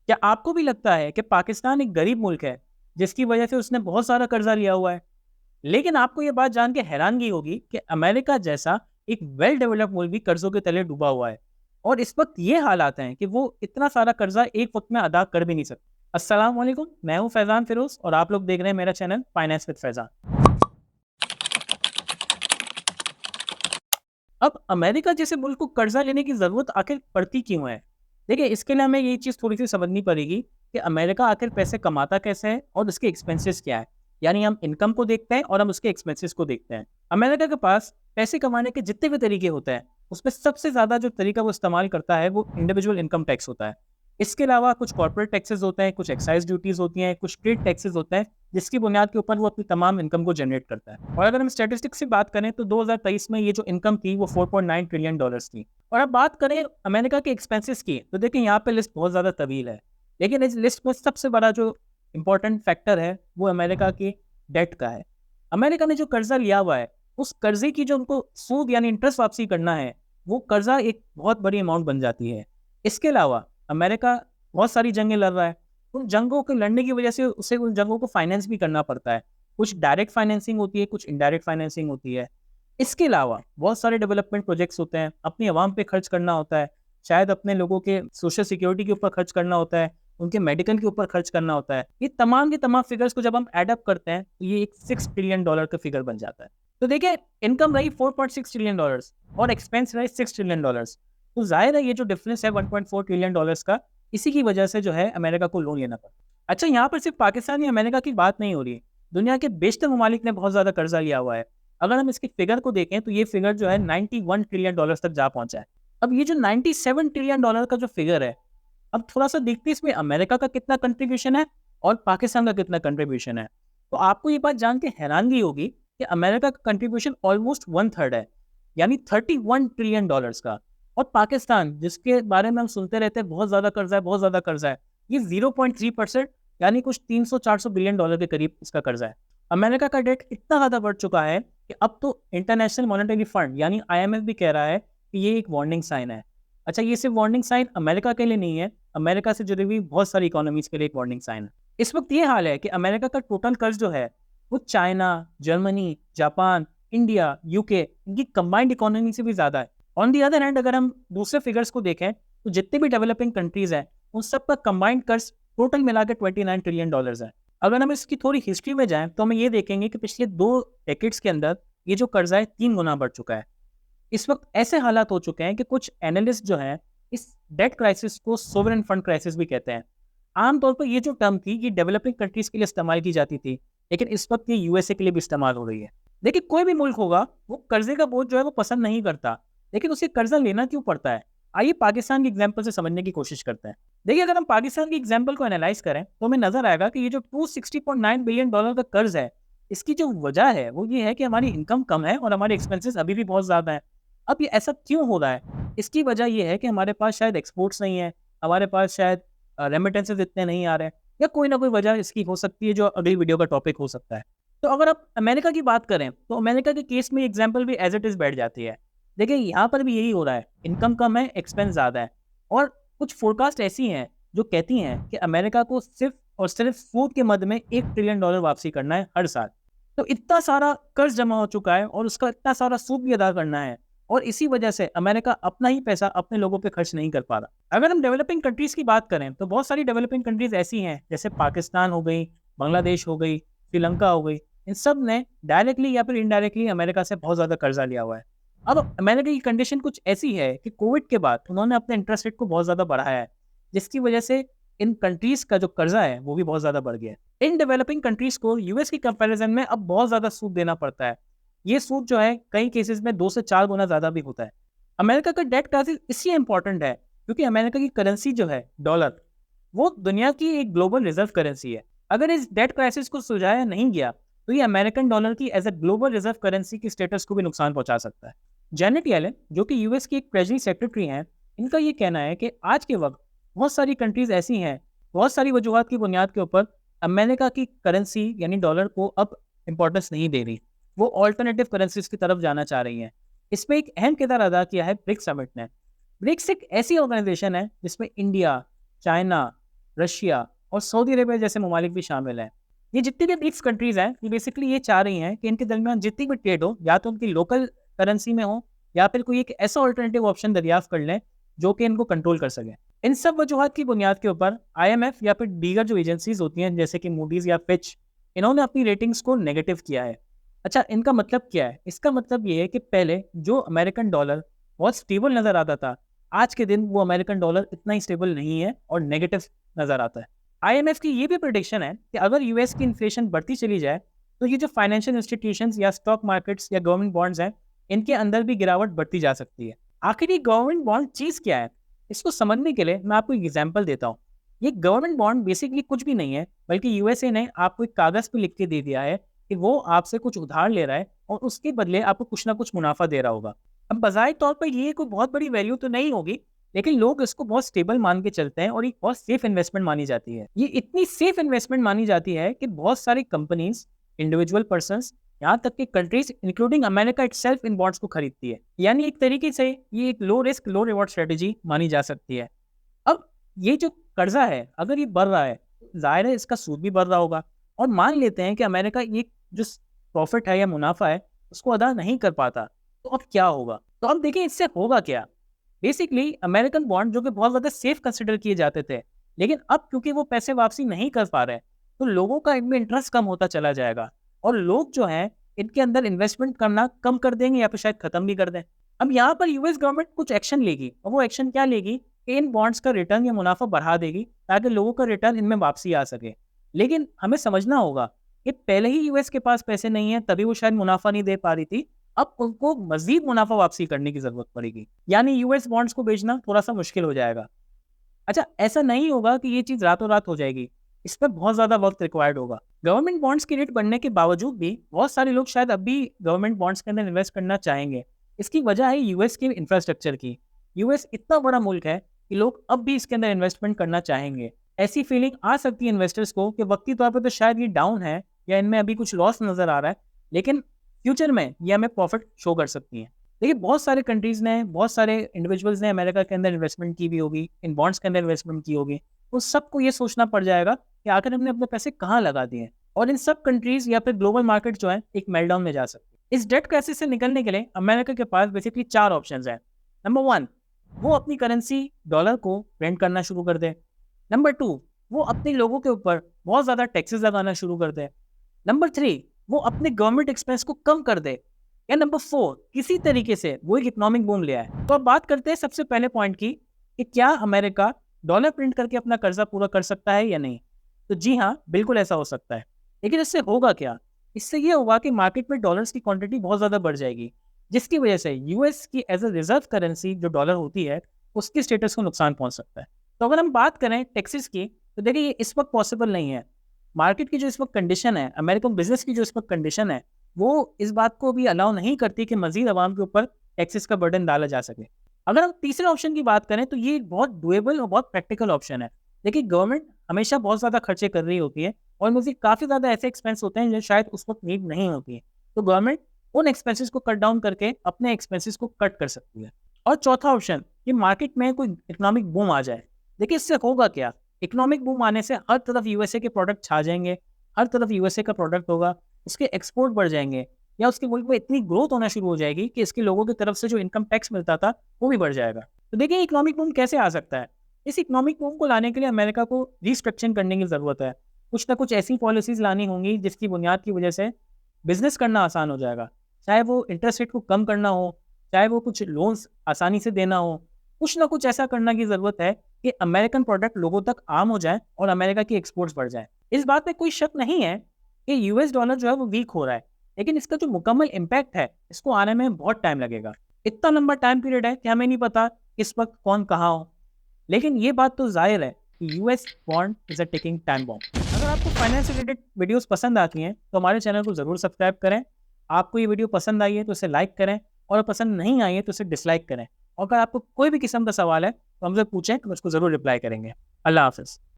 क्या आपको भी लगता है कि पाकिस्तान एक गरीब मुल्क है जिसकी वजह से उसने बहुत सारा कर्जा लिया हुआ है? लेकिन आपको ये बात जान के हैरानगी होगी कि अमेरिका जैसा एक वेल डेवलप्ड मुल्क भी कर्जों के तले डूबा हुआ है और इस वक्त ये हालात हैं कि वो इतना सारा कर्जा एक वक्त में अदा कर भी नहीं सकता। अस्सलाम वालेकुम, मैं हूं फैजान फिरोज और आप लोग देख रहे हैं मेरा चैनल फाइनेंस विद फैजान। अब अमेरिका जैसे मुल्क को कर्जा लेने की जरूरत आखिर पड़ती क्यों है? देखिए, इसके लिए हमें ये चीज थोड़ी सी समझनी पड़ेगी कि अमेरिका आखिर पैसे कमाता कैसे है और उसके एक्सपेंसेस क्या है। यानी हम इनकम को देखते हैं और हम उसके एक्सपेंसेस को देखते हैं। अमेरिका के पास पैसे कमाने के जितने भी तरीके होते हैं उसमें सबसे ज्यादा जो तरीका वो इस्तेमाल करता है वो इंडिविजुअल इनकम टैक्स होता है। इसके अलावा कुछ कॉर्पोरेट टैक्सेस होते हैं, कुछ एक्साइज ड्यूटीज होती हैं, कुछ ट्रेड टैक्सेस होते हैं जिसकी बुनियाद के ऊपर वो अपनी तमाम इनकम को जनरेट करता है। और अगर हम स्टैटिस्टिक्स की बात करें तो 2023 में ये जो इनकम थी वो 4.9 ट्रिलियन डॉलर्स थी। और अब बात करें अमेरिका के एक्सपेंसेस की तो देखिए यहाँ पे लिस्ट बहुत ज़्यादा तवील है, लेकिन इस लिस्ट में सबसे बड़ा जो इम्पोर्टेंट फैक्टर है वो अमेरिका की डेट का है। अमेरिका ने जो कर्जा लिया हुआ है उस कर्जे की जो उनको सूद यानी इंटरेस्ट वापसी करना है वो कर्जा एक बहुत बड़ी अमाउंट बन जाती है। इसके अलावा अमेरिका बहुत सारी जंगें लड़ रहा है, उन जंगों को लड़ने की वजह से उसे उन जंगों को फाइनेंस भी करना पड़ता है। कुछ डायरेक्ट फाइनेंसिंग होती है, कुछ इनडायरेक्ट फाइनेंसिंग होती है। इसके अलावा बहुत सारे डेवलपमेंट प्रोजेक्ट्स होते हैं, अपनी आवाम पे खर्च करना होता है, शायद अपने लोगों के सोशल सिक्योरिटी के ऊपर खर्च करना होता है, उनके मेडिकल के ऊपर खर्च करना होता है। ये तमाम के तमाम फिगर्स को जब हम एड अप करते हैं तो ये एक $6 ट्रिलियन का फिगर बन जाता है। तो देखिए, इनकम रही $4.6 ट्रिलियन और एक्सपेंस रहे $6 ट्रिलियन। तो जाहिर है ये जो डिफरेंस है $1.4 ट्रिलियन का, इसी की वजह से जो है अमेरिका को लोन लेना पड़ा। अच्छा, यहाँ पर सिर्फ पाकिस्तान या अमेरिका की बात नहीं हो रही है, दुनिया के बेशतर ममालिक ने बहुत ज़्यादा कर्जा लिया हुआ है। अगर हम इसकी फिगर को देखें तो ये फिगर जो है $91 ट्रिलियन तक जा पहुंचा है। अब ये जो $97 ट्रिलियन का जो फिगर है, अब थोड़ा सा देखते हैं इसमें अमेरिका का कितना कंट्रीब्यूशन है और पाकिस्तान का कितना कंट्रीब्यूशन है। तो आपको ये बात जान के हैरानगी होगी कि अमेरिका का कंट्रीब्यूशन ऑलमोस्ट 1/3 है, यानी $31 ट्रिलियन का। और पाकिस्तान, जिसके बारे में हम सुनते रहते हैं बहुत ज़्यादा कर्जा है, बहुत ज़्यादा कर्जा है, ये 0.3%, यानी कुछ 300-400 बिलियन डॉलर के करीब इसका कर्जा है। अमेरिका का डेट इतना ज़्यादा बढ़ चुका है कि अब तो इंटरनेशनल मॉनेटरी फंड यानी IMF भी कह रहा है कि ये एक वार्निंग साइन है। अच्छा, ये सिर्फ वार्निंग साइन अमेरिका के लिए नहीं है, अमेरिका से जुड़ी हुई बहुत सारी इकोनॉमीज के लिए एक वार्निंग साइन है। इस वक्त ये हाल है कि अमेरिका का टोटल कर्ज जो है वो China, Germany, Japan, India, UK, इनकी कंबाइंड इकोनॉमी से भी ज़्यादा है। ऑन दी अदर हैंड, अगर हम दूसरे फिगर्स को देखें तो जितने भी डेवलपिंग कंट्रीज हैं उन सब का कंबाइंड कर्ज टोटल मिला के $29 ट्रिलियन है। अगर हम इसकी थोड़ी हिस्ट्री में जाएं तो हम ये देखेंगे कि पिछले 2 डेकेड्स के अंदर ये जो कर्जा है 3 गुना बढ़ चुका है। इस वक्त ऐसे हालात हो चुके हैं कि कुछ एनालिस्ट जो हैं इस डेट क्राइसिस को सोवरेन फंड क्राइसिस भी कहते हैं। आमतौर पर ये जो टर्म थी ये डेवलपिंग कंट्रीज के लिए इस्तेमाल की जाती थी, लेकिन इस वक्त ये यूएसए के लिए भी इस्तेमाल हो रही है। देखिए, कोई भी मुल्क होगा वो कर्जे का बोझ जो है वो पसंद नहीं करता, लेकिन उसे कर्जा लेना क्यों पड़ता है? आइए पाकिस्तान की एग्जाम्पल से समझने की कोशिश करते हैं। देखिए, अगर हम पाकिस्तान की एग्जाम्पल को एनालाइज करें तो हमें नजर आएगा कि ये जो $260.9 बिलियन का कर्ज है, इसकी जो वजह है वो ये है कि हमारी इनकम कम है और हमारे एक्सपेंसेस अभी भी बहुत ज्यादा है। अब ये ऐसा क्यों हो रहा है? इसकी वजह ये है कि हमारे पास शायद एक्सपोर्ट्स नहीं है, हमारे पास शायद रेमिटेंसेस इतने नहीं आ रहे हैं, या कोई ना कोई वजह इसकी हो सकती है जो अगली वीडियो का टॉपिक हो सकता है। तो अगर आप अमेरिका की बात करें तो अमेरिका के केस में एग्जाम्पल भी एज इट इज बैठ जाती है। देखिए, यहाँ पर भी यही हो रहा है, इनकम कम है, एक्सपेंस ज़्यादा है। और कुछ फोरकास्ट ऐसी हैं जो कहती हैं कि अमेरिका को सिर्फ और सिर्फ सूद के मद में $1 ट्रिलियन वापसी करना है हर साल। तो इतना सारा कर्ज जमा हो चुका है और उसका इतना सारा सूद भी अदा करना है, और इसी वजह से अमेरिका अपना ही पैसा अपने लोगों पे खर्च नहीं कर पा रहा। अगर हम डेवलपिंग कंट्रीज की बात करें तो बहुत सारी डेवलपिंग कंट्रीज ऐसी हैं जैसे पाकिस्तान हो गई, बांग्लादेश हो गई, श्रीलंका हो गई। इन सब ने डायरेक्टली या फिर इनडायरेक्टली अमेरिका से बहुत ज़्यादा कर्जा लिया हुआ है। अब अमेरिका की कंडीशन कुछ ऐसी है कि कोविड के बाद उन्होंने अपने इंटरेस्ट रेट को बहुत ज़्यादा बढ़ाया है, जिसकी वजह से इन कंट्रीज का जो कर्जा है वो भी बहुत ज़्यादा बढ़ गया है। इन डेवलपिंग कंट्रीज को यूएस की कंपैरिजन में अब बहुत ज़्यादा सूद देना पड़ता है। ये सूद जो है कई केसेस में 2 से 4 गुना ज़्यादा भी होता है। अमेरिका का डेट क्राइसिस इसलिए इंपॉर्टेंट है क्योंकि अमेरिका की करेंसी जो है डॉलर, वो दुनिया की एक ग्लोबल रिजर्व करेंसी है। अगर इस डेट क्राइसिस को सुलझाया नहीं गया तो ये अमेरिकन डॉलर की as a global reserve currency की स्टेटस को भी नुकसान पहुंचा सकता है। जेनेट येलेन, जो कि यूएस की एक ट्रेजरी सेक्रेटरी हैं, इनका ये कहना है कि आज के वक्त बहुत सारी कंट्रीज ऐसी हैं, बहुत सारी वजूहत की बुनियाद के ऊपर अमेरिका की करेंसी यानी डॉलर को अब इंपॉर्टेंस नहीं दे रही, वो ऑल्टरनेटिव करेंसीज की तरफ जाना चाह रही हैं। इसमें एक अहम किरदार अदा किया है ब्रिक्स समिट ने। ब्रिक्स एक ऐसी ऑर्गेनाइजेशन है जिसमें इंडिया, चाइना, रशिया और सऊदी अरेबिया जैसे ममालिक भी शामिल हैं। ये जितनी भी ब्रिक्स कंट्रीज हैं, ये बेसिकली ये चाह रही हैं कि इनके दरमियान जितनी भी ट्रेड हो, या तो उनकी लोकल करेंसी में हो, या फिर कोई एक ऐसा ऑल्टरनेटिव ऑप्शन दरियाफ्त कर लें जो कि इनको कंट्रोल कर सके। इन सब वजूहात की बुनियाद के ऊपर IMF या फिर दीगर जो एजेंसीज होती हैं जैसे कि मूडीज या फिच, इन्होंने अपनी रेटिंग्स को नेगेटिव किया है। अच्छा, इनका मतलब क्या है? इसका मतलब ये है कि पहले जो अमेरिकन डॉलर बहुत स्टेबल नजर आता था, आज के दिन वो अमेरिकन डॉलर इतना ही स्टेबल नहीं है और नेगेटिव नजर आता है। IMF की ये भी प्रेडिक्शन है कि अगर यूएस की इन्फ्लेशन बढ़ती चली जाए तो ये जो फाइनेंशियल इंस्टीट्यूशंस या स्टॉक मार्केट्स या गवर्नमेंट बॉन्ड्स हैं, इनके अंदर भी गिरावट बढ़ती जा सकती है। आखिर ये गवर्नमेंट बॉन्ड चीज़ क्या है? इसको समझने के लिए मैं आपको एक एग्जाम्पल देता हूँ। ये गवर्नमेंट बॉन्ड बेसिकली कुछ भी नहीं है, बल्कि यूएसए ने आपको एक कागज़ पे लिख के दे दिया है कि वो आपसे कुछ उधार ले रहा है और उसके बदले आपको कुछ ना कुछ मुनाफा दे रहा होगा। अब बज़ाहिर तौर पर ये कोई बहुत बड़ी वैल्यू तो नहीं होगी, लेकिन लोग इसको बहुत स्टेबल मान के चलते हैं और एक बहुत सेफ इन्वेस्टमेंट मानी जाती है। ये इतनी सेफ इन्वेस्टमेंट मानी जाती है कि बहुत सारी कंपनीज, इंडिविजुअल पर्सन्स, यहाँ तक कि कंट्रीज इंक्लूडिंग अमेरिका इटसेल्फ इन बॉन्ड्स को खरीदती है। यानी एक तरीके से ये एक लो रिस्क लो रिवॉर्ड स्ट्रेटेजी मानी जा सकती है। अब ये जो कर्जा है, अगर ये बढ़ रहा है, जाहिर है इसका सूद भी बढ़ रहा होगा। और मान लेते हैं कि अमेरिका ये जो प्रॉफिट है या मुनाफा है उसको अदा नहीं कर पाता, तो अब क्या होगा? तो अब देखिए इससे होगा क्या। बेसिकली अमेरिकन बॉन्ड जो कि बहुत ज़्यादा सेफ कंसिडर किए जाते थे, लेकिन अब क्योंकि वो पैसे वापसी नहीं कर पा रहे, तो लोगों का इनमें इंटरेस्ट कम होता चला जाएगा और लोग जो हैं इनके अंदर इन्वेस्टमेंट करना कम कर देंगे या फिर शायद खत्म भी कर दें। अब यहाँ पर यूएस गवर्नमेंट कुछ एक्शन लेगी, और वो एक्शन क्या लेगी कि इन बॉन्ड्स का रिटर्न या मुनाफा बढ़ा देगी ताकि लोगों का रिटर्न इनमें वापसी आ सके। लेकिन हमें समझना होगा कि पहले ही यूएस के पास पैसे नहीं है, तभी वो शायद मुनाफा नहीं दे पा रही थी। अब उनको मजीद मुनाफा वापसी करने की जरूरत पड़ेगी, यानी यूएस बॉन्ड्स को बेचना थोड़ा सा मुश्किल हो जाएगा। अच्छा, ऐसा नहीं होगा कि ये चीज़ रातों रात हो जाएगी, इस पर बहुत ज़्यादा वक्त रिक्वायर्ड होगा। गवर्नमेंट बॉन्ड्स की रेट बढ़ने के बावजूद भी बहुत सारे लोग शायद अब भी गवर्नमेंट बॉन्ड्स के अंदर इन्वेस्ट करना चाहेंगे। इसकी वजह है यूएस के इंफ्रास्ट्रक्चर की। यूएस इतना बड़ा मुल्क है कि लोग अब भी इसके अंदर इन्वेस्टमेंट करना चाहेंगे। ऐसी फीलिंग आ सकती है इन्वेस्टर्स को कि वक्ती तौर पर तो शायद ये डाउन है या इनमें अभी कुछ लॉस नज़र आ रहा है, लेकिन फ्यूचर में ये हमें प्रॉफिट शो कर सकती हैं। देखिए, बहुत सारे कंट्रीज़ ने, बहुत सारे इंडिविजुअल्स ने अमेरिका के अंदर इन्वेस्टमेंट की भी होगी, इन बॉन्ड्स के अंदर इन्वेस्टमेंट की होगी। उस सबको ये सोचना पड़ जाएगा कि आखिर हमने अपने पैसे कहाँ लगा दिए हैं, और इन सब कंट्रीज़ या फिर ग्लोबल मार्केट जो है एक मेल्टडाउन में जा सकती है। इस डेट क्राइसिस से निकलने के लिए अमेरिका के पास बेसिकली 4 ऑप्शंस हैं। नंबर 1, वो अपनी करेंसी डॉलर को प्रिंट करना शुरू कर दे। नंबर 2, वो अपने लोगों के ऊपर बहुत ज़्यादा टैक्सेस लगाना शुरू कर दे। नंबर 3, वो अपने गवर्नमेंट एक्सपेंस को कम कर दे। या नंबर 4, किसी तरीके से वो एक इकोनॉमिक बूम ले आए। तो अब बात करते हैं सबसे पहले पॉइंट की कि क्या अमेरिका डॉलर प्रिंट करके अपना कर्जा पूरा कर सकता है या नहीं। तो जी हाँ, बिल्कुल ऐसा हो सकता है। लेकिन इससे होगा क्या? इससे ये होगा कि मार्केट में डॉलर्स की क्वांटिटी बहुत ज़्यादा बढ़ जाएगी, जिसकी वजह से यूएस की एज अ रिजर्व करेंसी जो डॉलर होती है उसकी स्टेटस को नुकसान पहुंच सकता है। तो अगर हम बात करें टैक्सेस की, तो देखिए ये इस वक्त पॉसिबल नहीं है। मार्केट की जो इस वक्त कंडीशन है, अमेरिकन बिजनेस की जो इस वक्त कंडीशन है, वो इस बात को भी अलाउ नहीं करती कि मजीद आवाम के ऊपर टैक्सेस का बर्डन डाला जा सके। अगर हम तीसरे ऑप्शन की बात करें तो ये एक बहुत डुएबल और बहुत प्रैक्टिकल ऑप्शन है। देखिए, गवर्नमेंट हमेशा बहुत ज़्यादा खर्चे कर रही होती है और मुझे काफ़ी ज़्यादा ऐसे एक्सपेंस होते हैं जो शायद उस वक्त नीड नहीं होती है। तो गवर्नमेंट उन एक्सपेंसेस को कट डाउन करके अपने एक्सपेंसेस को कट कर सकती है। और चौथा ऑप्शन, कि मार्केट में कोई इकोनॉमिक बूम आ जाए। देखिए, इससे होगा क्या? इकोनॉमिक बूम आने से हर तरफ यूएसए के प्रोडक्ट छा जाएंगे, हर तरफ यूएसए का प्रोडक्ट होगा, उसके एक्सपोर्ट बढ़ जाएंगे, या उसके मुल्क में इतनी ग्रोथ होना शुरू हो जाएगी कि इसके लोगों की तरफ से जो इनकम टैक्स मिलता था वो भी बढ़ जाएगा। तो देखिए, इकोनॉमिक बूम कैसे आ सकता है? इस इकोनॉमिक बूम को लाने के लिए अमेरिका को रीस्ट्रक्चरिंग करने की ज़रूरत है। कुछ ना कुछ ऐसी पॉलिसीज़ लानी होंगी जिसकी बुनियाद की वजह से बिजनेस करना आसान हो जाएगा। चाहे वो इंटरेस्ट रेट को कम करना हो, चाहे वो कुछ लोन्स आसानी से देना हो, कुछ ना कुछ ऐसा करने की ज़रूरत है कि अमेरिकन प्रोडक्ट लोगों तक आम हो जाए और अमेरिका की एक्सपोर्ट्स बढ़ जाए। इस बात में कोई शक नहीं है कि यूएस डॉलर जो है वो वीक हो रहा है, लेकिन इसका जो मुकम्मल इम्पैक्ट है इसको आने में बहुत टाइम लगेगा। इतना लंबा टाइम पीरियड है कि हमें नहीं पता इस वक्त कौन कहाँ हो। लेकिन ये बात तो जाहिर है कि US bond is a ticking time bomb. अगर आपको फाइनेंस रिलेटेड वीडियोस पसंद आती हैं तो हमारे चैनल को ज़रूर सब्सक्राइब करें। आपको ये वीडियो पसंद आई है तो इसे लाइक करें, और पसंद नहीं आई है तो इसे डिसलाइक करें। और अगर आपको कोई भी किस्म का सवाल है तो हमसे पूछें, तो उसको ज़रूर रिप्लाई करेंगे। अल्लाह हाफ़िज़।